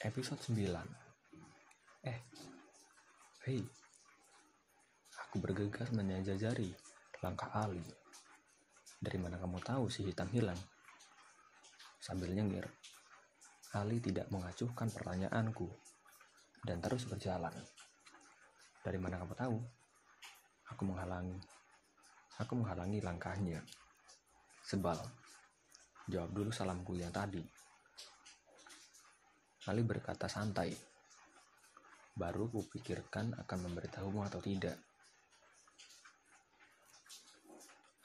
Episode 9. Hei, aku bergegas menjajari langkah Ali. Dari mana kamu tahu si hitam hilang? Sambil nyengir, Ali tidak mengacuhkan pertanyaanku dan terus berjalan. Dari mana kamu tahu? Aku menghalangi langkahnya. Sebal, jawab dulu salamku yang tadi. Ali berkata santai. Baru kupikirkan akan memberitahumu atau tidak.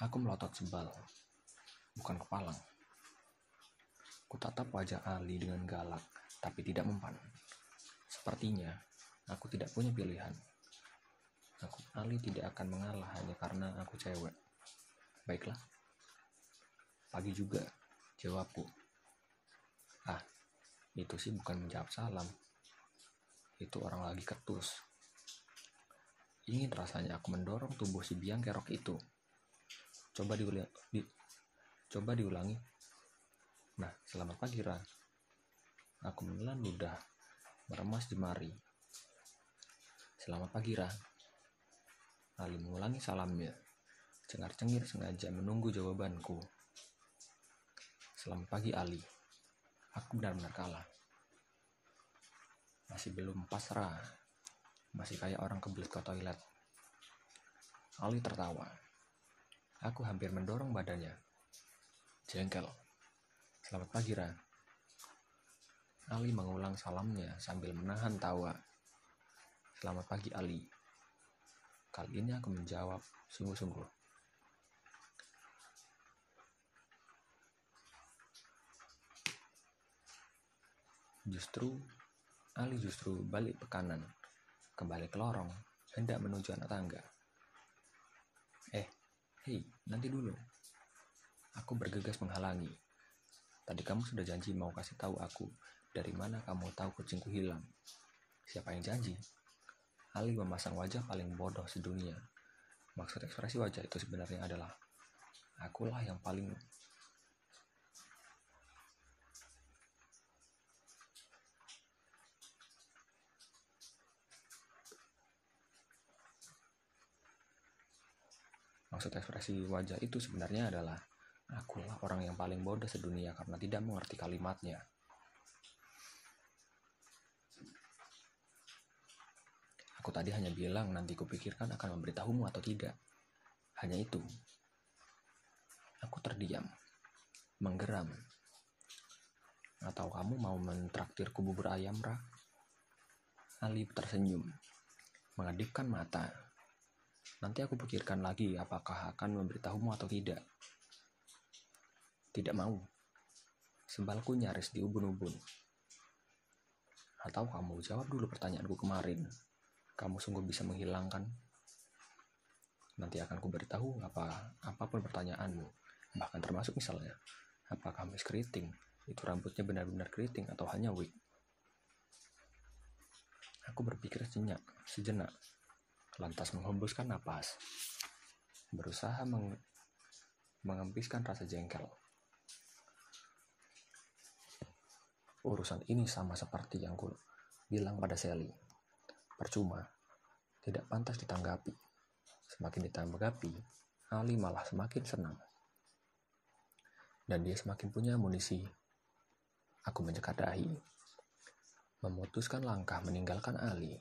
Aku melotot sebal, bukan kepalang. Kutatap wajah Ali dengan galak, tapi tidak mempan. Sepertinya aku tidak punya pilihan. Ali tidak akan mengalah hanya karena aku cewek. Baiklah. Pagi juga, jawabku. Itu sih bukan menjawab salam. Itu orang lagi ketus. Ingin rasanya aku mendorong tubuh si biang kerok itu. Coba diulangi. Nah, selamat pagi, Ra. Aku menelan ludah, meremas jemari. Selamat pagi, Ra. Ali mengulangi salamnya. Cengar-cengir sengaja menunggu jawabanku. Selamat pagi, Ali. Aku benar-benar kalah. Masih belum pasrah. Masih kayak orang kebelet ke toilet. Ali tertawa. Aku hampir mendorong badannya. Jengkel. Selamat pagi, Ra. Ali mengulang salamnya sambil menahan tawa. Selamat pagi, Ali. Kali ini aku menjawab sungguh-sungguh. Ali justru balik ke kanan, kembali ke lorong, hendak menuju anak tangga. Hei, nanti dulu. Aku bergegas menghalangi. Tadi kamu sudah janji mau kasih tahu aku dari mana kamu tahu kucingku hilang. Siapa yang janji? Ali memasang wajah paling bodoh sedunia. Maksud ekspresi wajah itu sebenarnya adalah akulah yang paling akulah orang yang paling bodoh sedunia karena tidak mengerti kalimatnya. Aku tadi hanya bilang nanti kupikirkan akan memberitahumu atau tidak. Hanya itu. Aku terdiam, menggeram. Atau kamu mau mentraktirku bubur ayam, Ra? Ali tersenyum, mengedipkan mata. Nanti aku pikirkan lagi apakah akan memberitahumu atau tidak. Tidak mau. Sembalku nyaris diubun-ubun. Atau kamu jawab dulu pertanyaanku kemarin. Kamu sungguh bisa menghilangkan? Nanti akan kuberitahu apapun pertanyaanmu. Bahkan termasuk misalnya, apakah Miss Keriting itu rambutnya benar-benar keriting atau hanya wig? Aku berpikir sejenak, lantas menghembuskan napas, berusaha mengempiskan rasa jengkel. Urusan ini sama seperti yang ku bilang pada Sally. Percuma, tidak pantas ditanggapi. Semakin ditanggapi, Ali malah semakin senang. Dan dia semakin punya amunisi. Aku mencekat dahi, memutuskan langkah meninggalkan Ali.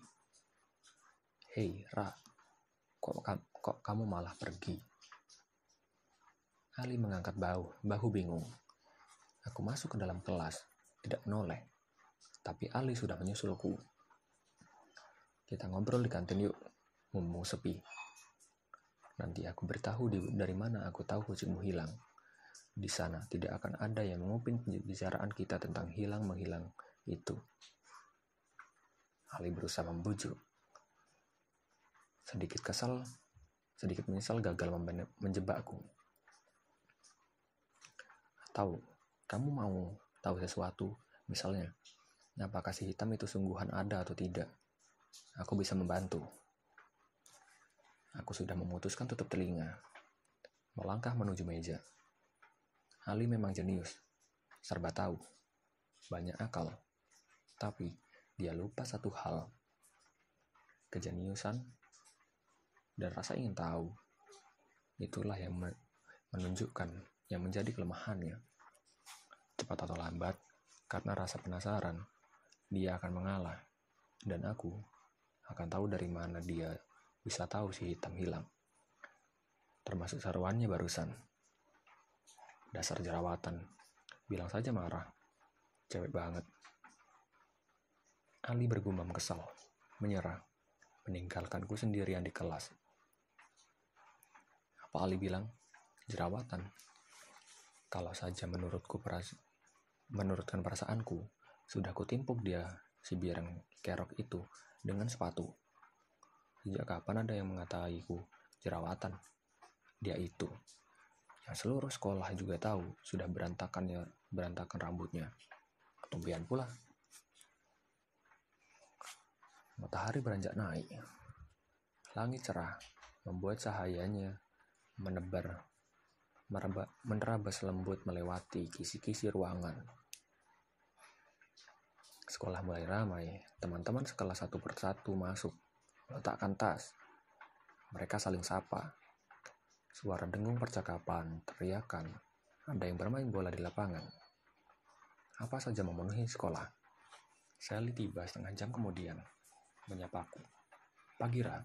Hei, Ra, kok kamu malah pergi? Ali mengangkat bahu bingung. Aku masuk ke dalam kelas, tidak menoleh. Tapi Ali sudah menyusulku. Kita ngobrol di kantin yuk, mumpung sepi. Nanti aku beritahu dari mana aku tahu kucingmu hilang. Di sana tidak akan ada yang menguping pembicaraan kita tentang hilang-menghilang itu. Ali berusaha membujuk. Sedikit menyesal gagal menjebakku. Atau kamu mau tahu sesuatu, misalnya, apakah si hitam itu sungguhan ada atau tidak? Aku bisa membantu. Aku sudah memutuskan tutup telinga. Melangkah menuju meja. Ali memang jenius. Serba tahu. Banyak akal. Tapi dia lupa satu hal, kejeniusan dan rasa ingin tahu. Itulah yang menunjukkan yang menjadi kelemahannya. Cepat atau lambat, karena rasa penasaran, dia akan mengalah. Dan aku akan tahu dari mana dia bisa tahu si hitam hilang. Termasuk seruannya barusan. Dasar jerawatan. Bilang saja marah. Cewek banget. Ali bergumam kesal. Menyerah. Meninggalkanku sendirian di kelas. Apa Ali bilang? Jerawatan. Kalau saja menurutkan perasaanku, sudah kutimpuk dia si birang kerok itu dengan sepatu. Sejak kapan ada yang mengatakan jerawatan? Dia itu yang seluruh sekolah juga tahu sudah berantakan rambutnya. Ketumpian pula. Matahari beranjak naik. Langit cerah, membuat cahayanya menerabas lembut melewati kisi-kisi ruangan. Sekolah mulai ramai, teman-teman sekelas satu persatu masuk, meletakkan tas. Mereka saling sapa. Suara dengung percakapan, teriakan, ada yang bermain bola di lapangan. Apa saja memenuhi sekolah. Sally tiba setengah jam kemudian, menyapaku. Pagi, Ra.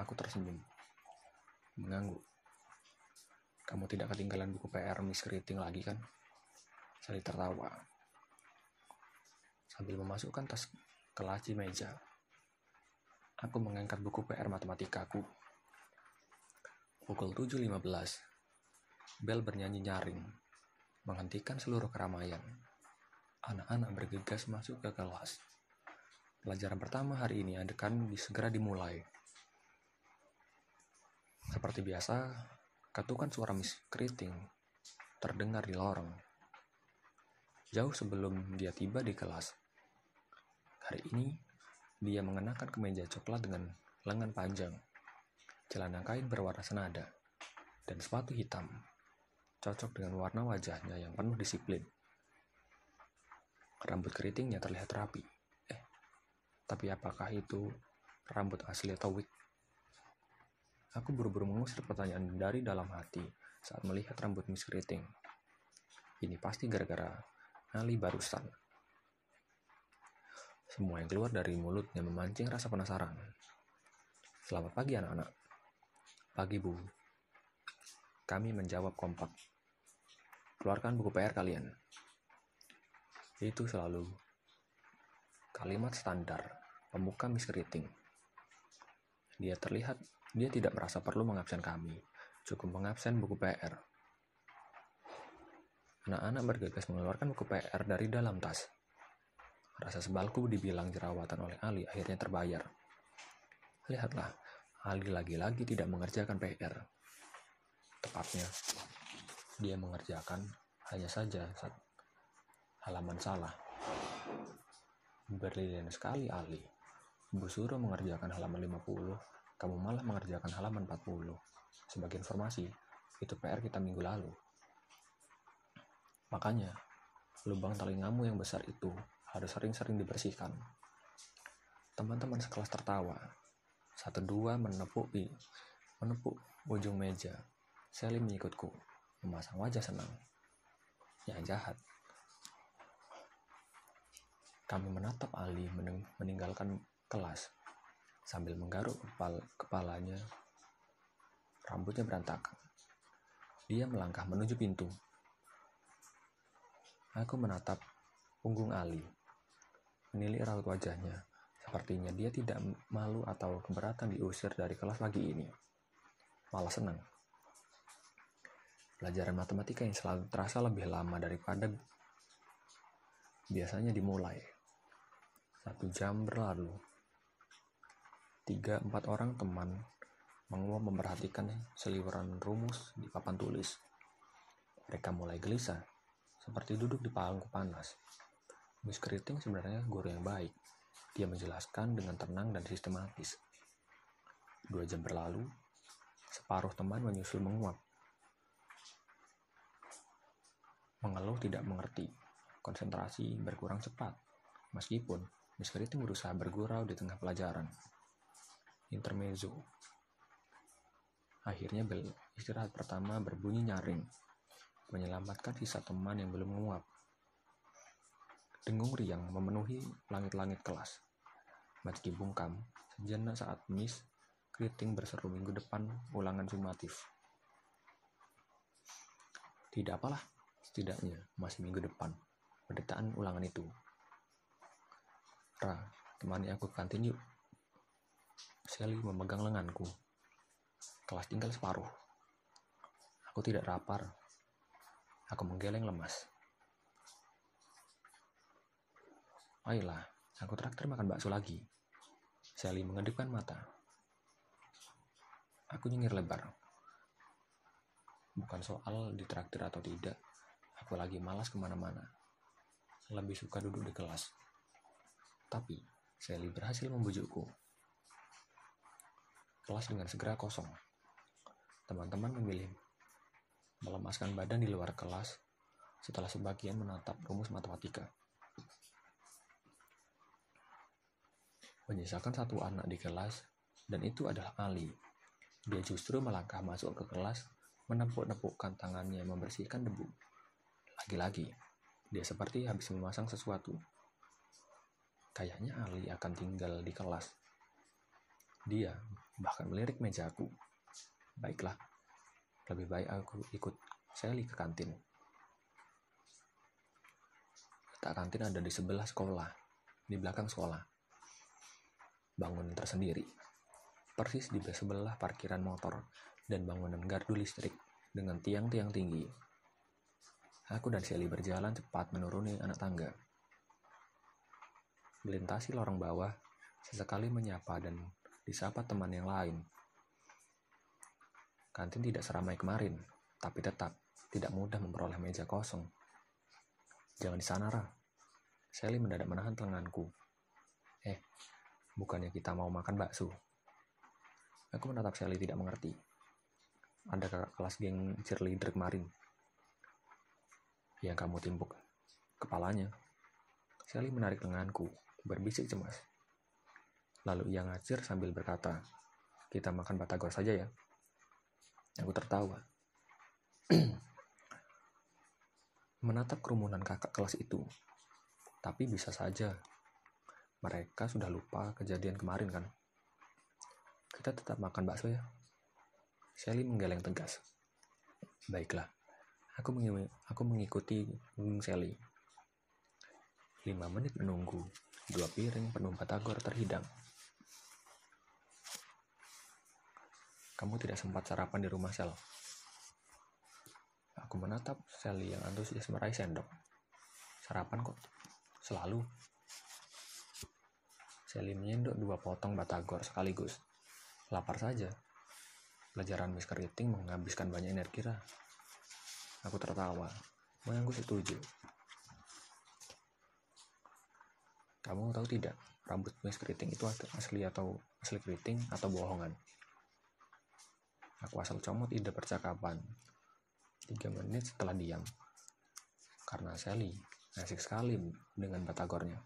Aku tersenyum, mengangguk. Kamu tidak ketinggalan buku PR Miss Keriting lagi kan? Sally tertawa. Sambil memasukkan tas ke laci meja, aku mengangkat buku PR matematikaku. Pukul 7.15, bel bernyanyi nyaring, menghentikan seluruh keramaian. Anak-anak bergegas masuk ke kelas. Pelajaran pertama hari ini akan segera dimulai. Seperti biasa, ketukan suara Miss Keriting terdengar di lorong. Jauh sebelum dia tiba di kelas. Hari ini, dia mengenakan kemeja coklat dengan lengan panjang, celana kain berwarna senada, dan sepatu hitam, cocok dengan warna wajahnya yang penuh disiplin. Rambut keritingnya terlihat rapi. Tapi apakah itu rambut asli atau wig? Aku buru-buru mengusir pertanyaan dari dalam hati saat melihat rambut Miss Keriting. Ini pasti gara-gara Ali barusan. Semua yang keluar dari mulutnya memancing rasa penasaran. Selamat pagi anak-anak. Pagi Bu. Kami menjawab kompak. Keluarkan buku PR kalian. Itu selalu kalimat standar pemuka Miss Keriting. Dia tidak merasa perlu mengabsen kami, cukup mengabsen buku PR. Anak-anak bergegas mengeluarkan buku PR dari dalam tas. Rasa sebalku dibilang jerawatan oleh Ali akhirnya terbayar. Lihatlah, Ali lagi-lagi tidak mengerjakan PR. Tepatnya, dia mengerjakan hanya saja halaman salah. Berlian sekali Ali. Ibu suruh mengerjakan halaman 50, kamu malah mengerjakan halaman 40. Sebagai informasi, itu PR kita minggu lalu. Makanya, lubang telingamu yang besar itu harus sering-sering dibersihkan. Teman-teman sekelas tertawa. 1-2 menepuk ujung meja. Sally mengikutku, memasang wajah senang. Yang jahat. Kami menatap Ali meninggalkan kelas sambil menggaruk kepalanya. Rambutnya berantakan. Dia melangkah menuju pintu. Aku menatap punggung Ali, menilik raut wajahnya. Sepertinya dia tidak malu atau keberatan diusir dari kelas pagi ini. Malah senang. Pelajaran matematika yang selalu terasa lebih lama daripada biasanya dimulai. 1 jam berlalu. 3-4 orang teman menguap memperhatikan seliweran rumus di papan tulis. Mereka mulai gelisah, seperti duduk di pangku panas. Miss Keriting sebenarnya guru yang baik. Dia menjelaskan dengan tenang dan sistematis. 2 jam berlalu, separuh teman menyusul menguap. Mengeluh tidak mengerti, konsentrasi berkurang cepat. Meskipun Miss Keriting berusaha bergurau di tengah pelajaran. Intermezzo. Akhirnya bel istirahat pertama berbunyi nyaring, menyelamatkan sisa teman yang belum menguap. Dengung riang memenuhi langit-langit kelas. Meski bungkam, sejenak saat Miss Keriting berseru minggu depan ulangan sumatif. Tidak apalah, setidaknya masih minggu depan pendataan ulangan itu. Ra, temani aku ke kantin yuk. Sally memegang lenganku. Kelas tinggal separuh. Aku tidak lapar. Aku menggeleng lemas. Ayolah, aku traktir makan bakso lagi. Sally mengedipkan mata. Aku nyengir lebar. Bukan soal ditraktir atau tidak. Aku lagi malas kemana-mana. Lebih suka duduk di kelas. Tapi, Sally berhasil membujukku. Kelas dengan segera kosong. Teman-teman memilih melemaskan badan di luar kelas setelah sebagian menatap rumus matematika. Menyisakan satu anak di kelas, dan itu adalah Ali. Dia justru melangkah masuk ke kelas, menepuk-nepukkan tangannya membersihkan debu. Lagi-lagi, dia seperti habis memasang sesuatu. Kayaknya Ali akan tinggal di kelas. Dia bahkan melirik mejaku. Baiklah, lebih baik aku ikut Sally ke kantin. Letak kantin ada di sebelah sekolah, di belakang sekolah. Bangunan tersendiri, persis di sebelah parkiran motor dan bangunan gardu listrik dengan tiang-tiang tinggi. Aku dan Sally berjalan cepat menuruni anak tangga. Melintasi lorong bawah, sesekali menyapa dan disapa teman yang lain. Kantin tidak seramai kemarin, tapi tetap tidak mudah memperoleh meja kosong. Jangan di sana, Ra. Sally mendadak menahan lenganku. Bukannya kita mau makan bakso? Aku menatap Sally tidak mengerti. Ada kakak kelas geng cheerleader kemarin yang kamu timpuk kepalanya. Sally menarik lenganku, berbisik cemas. Lalu ia ngacir sambil berkata, kita makan batagor saja ya. Aku tertawa. Menatap kerumunan kakak kelas itu. Tapi bisa saja mereka sudah lupa kejadian kemarin kan. Kita tetap makan bakso ya. Sally menggeleng tegas. Baiklah, aku mengikuti Sally. 5 menit menunggu, 2 piring penuh batagor terhidang. Kamu tidak sempat sarapan di rumah Sel? Aku menatap Sally yang antusias meraih sendok. Sarapan kok, selalu. Sally menyendok 2 potong batagor sekaligus. Lapar saja. Pelajaran Miss Keriting menghabiskan banyak energi, Ra. Aku tertawa. Mengangguk setuju. Kamu tahu tidak, rambut Miss Keriting itu asli keriting atau bohongan? Aku asal comot ide percakapan. 3 menit setelah diam. Karena Sally asik sekali dengan batagornya.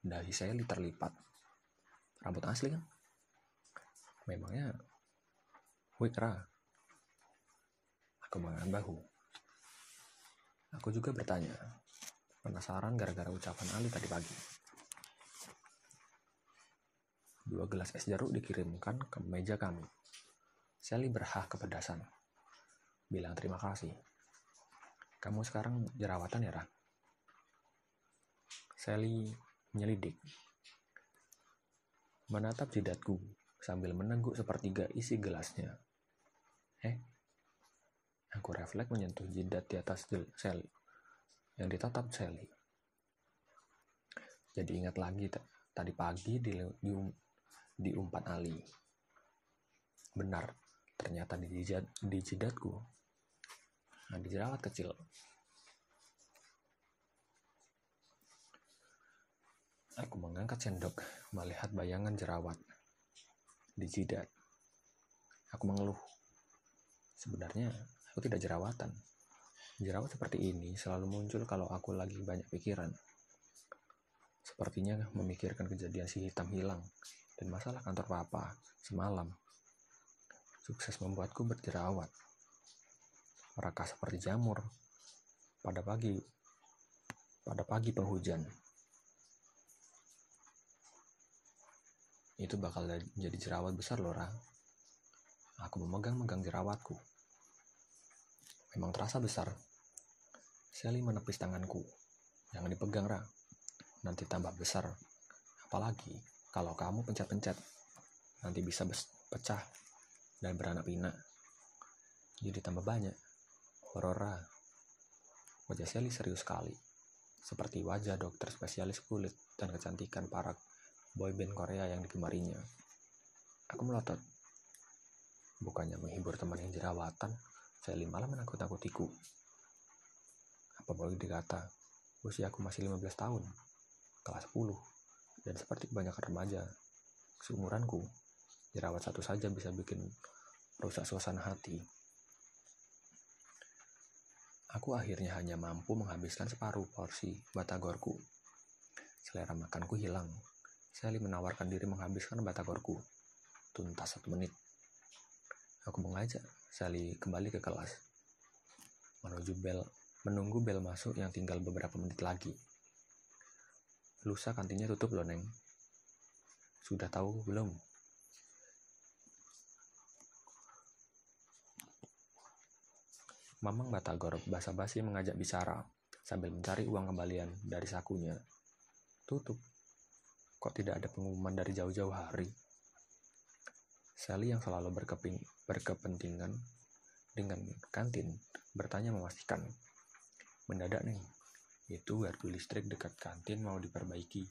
Dahi Sally terlipat. Rambut asli kan? Memangnya wig, Ra? Aku mengangkat bahu. Aku juga bertanya. Penasaran gara-gara ucapan Ali tadi pagi. 2 gelas es jeruk dikirimkan ke meja kami. Sally berhah kepedasan. Bilang terima kasih. Kamu sekarang jerawatan ya, Ra? Sally menyelidik. Menatap jidatku sambil meneguk sepertiga isi gelasnya. Aku refleks menyentuh jidat di atas Sally. Yang ditatap Sally. Jadi ingat lagi tadi pagi diumpat Ali. Benar, ternyata di jidatku ada jerawat kecil. Aku mengangkat sendok, melihat bayangan jerawat di jidat. Aku mengeluh. Sebenarnya aku tidak jerawatan. Jerawat seperti ini selalu muncul kalau aku lagi banyak pikiran. Sepertinya memikirkan kejadian si hitam hilang dan masalah kantor papa semalam. Sukses membuatku berjerawat. Merakah seperti jamur pada pagi penghujan. Itu bakal jadi jerawat besar loh, Ra. Aku memegang-megang jerawatku. Memang terasa besar. Sally menepis tanganku. Jangan dipegang, Ra. Nanti tambah besar. Apalagi kalau kamu pencet-pencet. Nanti bisa pecah dan beranak pinak. Jadi tambah banyak. Horor, Ra. Wajah Sally serius sekali. Seperti wajah dokter spesialis kulit dan kecantikan para boyband Korea yang digemarinya. Aku melotot. Bukannya menghibur teman yang jerawatan, Sally malah menakut-nakutiku. Apa boleh dikata, usiaku masih 15 tahun, kelas 10, dan seperti kebanyakan remaja seumuranku, jerawat satu saja bisa bikin rusak suasana hati. Aku akhirnya hanya mampu menghabiskan separuh porsi batagorku. Selera makanku hilang. Sally menawarkan diri menghabiskan batagorku. Tuntas 1 menit. Aku mengajak Sally kembali ke kelas. Menunggu bel masuk yang tinggal beberapa menit lagi. Lusa kantinnya tutup loh, Neng. Sudah tahu belum? Mamang Batagor basa-basi mengajak bicara sambil mencari uang kembalian dari sakunya. Tutup. Kok tidak ada pengumuman dari jauh-jauh hari? Sally yang selalu berkepentingan dengan kantin bertanya memastikan. Mendadak nih, itu gardu listrik dekat kantin mau diperbaiki.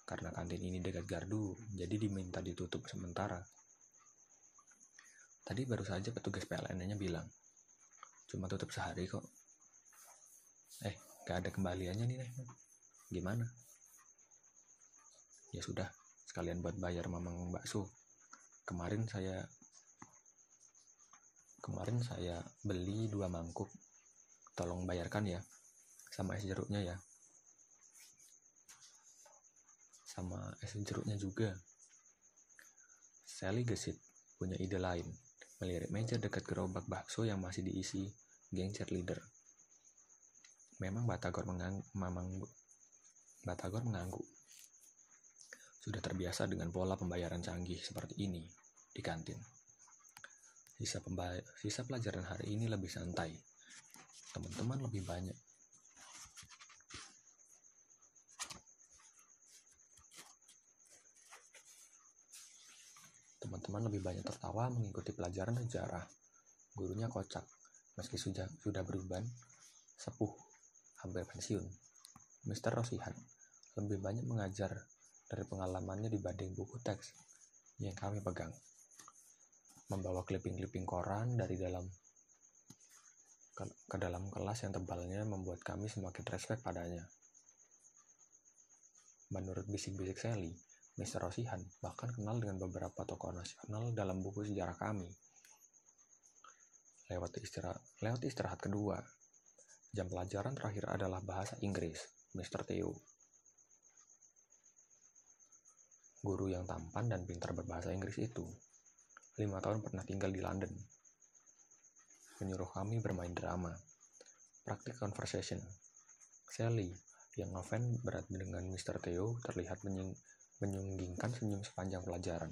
Karena kantin ini dekat gardu, jadi diminta ditutup sementara. Tadi baru saja petugas PLN-nya bilang, cuma tutup sehari kok. Gak ada kembaliannya nih, Neng. Gimana? Ya sudah, sekalian buat bayar mamang bakso. Kemarin saya beli 2 mangkuk. Tolong bayarkan ya. Sama es jeruknya ya. Sama es jeruknya juga. Sally gesit, punya ide lain. Melirik meja dekat gerobak bakso yang masih diisi geng cheerleader. Memang Batagor mengangguk. Sudah terbiasa dengan pola pembayaran canggih seperti ini di kantin. Sisa pelajaran hari ini lebih santai. Teman-teman lebih banyak. Teman-teman lebih banyak tertawa mengikuti pelajaran sejarah. Gurunya kocak, meski sudah beruban, sepuh, hampir pensiun. Mr. Rosihan lebih banyak mengajar dari pengalamannya dibanding buku teks yang kami pegang. Membawa clipping-clipping koran dari ke dalam kelas yang tebalnya membuat kami semakin respect padanya. Menurut bisik-bisik Sally, Mr. Rosihan bahkan kenal dengan beberapa tokoh nasional dalam buku sejarah kami. Lewat istirahat kedua, jam pelajaran terakhir adalah bahasa Inggris, Mr. Theo. Guru yang tampan dan pintar berbahasa Inggris itu 5 tahun pernah tinggal di London. Menyuruh kami bermain drama, praktik conversation. Sally yang ngefans berat dengan Mr. Theo terlihat menyunggingkan senyum sepanjang pelajaran.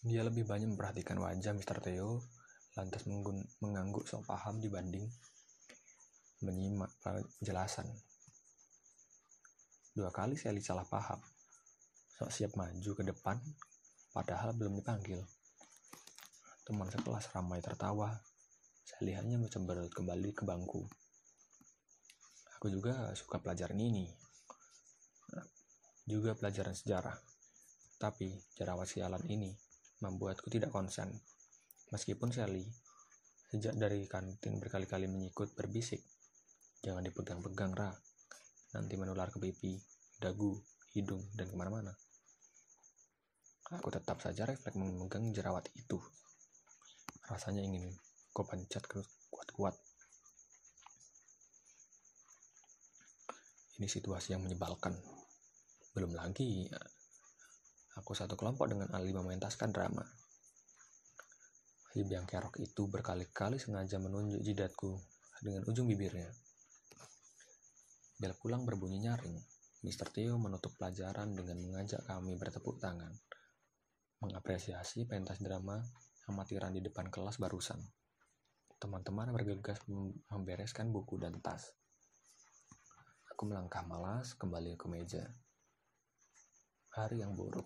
Dia lebih banyak memperhatikan wajah Mr. Theo, lantas mengangguk sok paham dibanding menyimak penjelasan. 2 kali Sally salah paham, sok siap maju ke depan, padahal belum dipanggil. Teman sekelas ramai tertawa, Sally hanya mencemberut kembali ke bangku. Aku juga suka pelajaran ini, juga pelajaran sejarah. Tapi jerawat sialan ini membuatku tidak konsen. Meskipun Sally sejak dari kantin berkali-kali menyikut berbisik, jangan dipegang-pegang, Ra. Nanti menular ke pipi, dagu, hidung, dan kemana-mana. Aku tetap saja refleks memegang jerawat itu. Rasanya ingin Aku pencet kuat-kuat. Ini situasi yang menyebalkan. Belum lagi, aku satu kelompok dengan ahli mementaskan drama. Si biang kerok itu berkali-kali sengaja menunjuk jidatku dengan ujung bibirnya. Bel pulang berbunyi nyaring. Mr. Theo menutup pelajaran dengan mengajak kami bertepuk tangan, mengapresiasi pentas drama amatiran di depan kelas barusan. Teman-teman bergegas membereskan buku dan tas. Aku melangkah malas kembali ke meja. Hari yang buruk.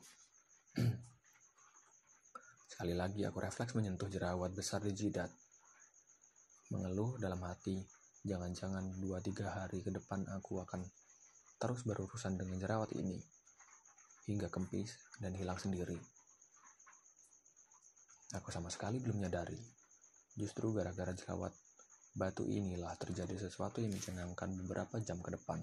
Sekali lagi aku refleks menyentuh jerawat besar di jidat. Mengeluh dalam hati, jangan-jangan 2-3 hari ke depan aku akan terus berurusan dengan jerawat ini, hingga kempis dan hilang sendiri. Aku sama sekali belum menyadari, justru gara-gara jerawat batu inilah terjadi sesuatu yang mencengangkan beberapa jam ke depan.